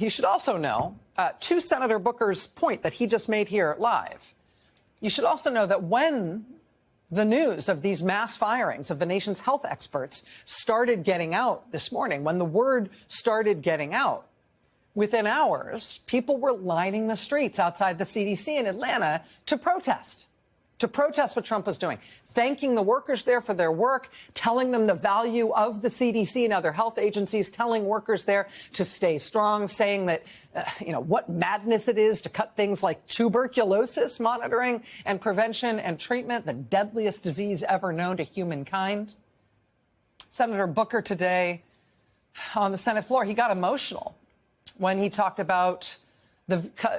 you should also know, to Senator Booker's point that he just made here live, you should also know that when the news of these mass firings of the nation's health experts started getting out this morning, when the word started getting out, within hours, people were lining the streets outside the CDC in Atlanta to protest what Trump was doing, thanking the workers there for their work, telling them the value of the CDC and other health agencies, telling workers there to stay strong, saying that, what madness it is to cut things like tuberculosis monitoring and prevention and treatment, the deadliest disease ever known to humankind. Senator Booker today on the Senate floor, he got emotional when he talked about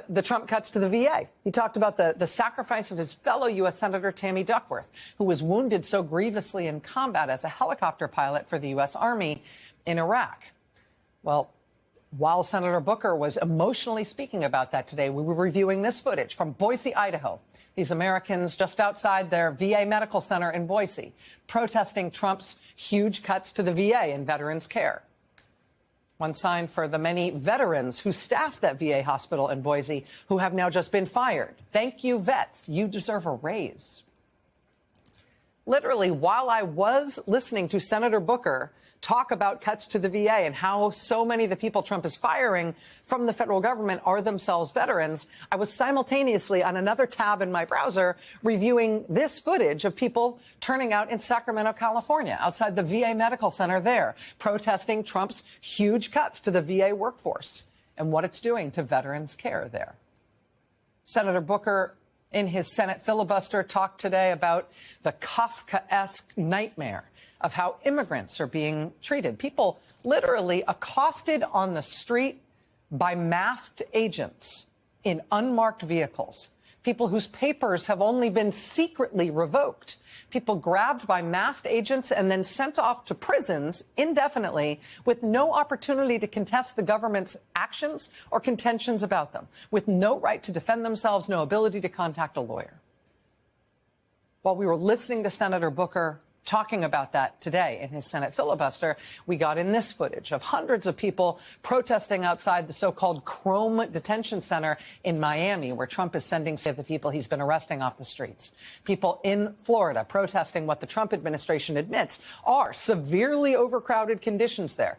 the Trump cuts to the VA. He talked about the sacrifice of his fellow U.S. Senator Tammy Duckworth, who was wounded so grievously in combat as a helicopter pilot for the U.S. Army in Iraq. Well, while Senator Booker was emotionally speaking about that today, we were reviewing this footage from Boise, Idaho. These Americans just outside their VA medical center in Boise, protesting Trump's huge cuts to the VA and veterans' care. One sign for the many veterans who staff that VA hospital in Boise who have now just been fired. Thank you, vets. You deserve a raise. Literally, while I was listening to Senator Booker talk about cuts to the VA and how so many of the people Trump is firing from the federal government are themselves veterans, I was simultaneously on another tab in my browser reviewing this footage of people turning out in Sacramento, California, outside the VA medical center there, protesting Trump's huge cuts to the VA workforce and what it's doing to veterans' care there. Senator Booker, in his Senate filibuster, talked today about the Kafkaesque nightmare of how immigrants are being treated. People literally accosted on the street by masked agents in unmarked vehicles. People whose papers have only been secretly revoked. People grabbed by masked agents and then sent off to prisons indefinitely with no opportunity to contest the government's actions or contentions about them, with no right to defend themselves, no ability to contact a lawyer. While we were listening to Senator Booker talking about that today in his Senate filibuster, we got in this footage of hundreds of people protesting outside the so-called Chrome Detention Center in Miami, where Trump is sending the people he's been arresting off the streets. People in Florida protesting what the Trump administration admits are severely overcrowded conditions there.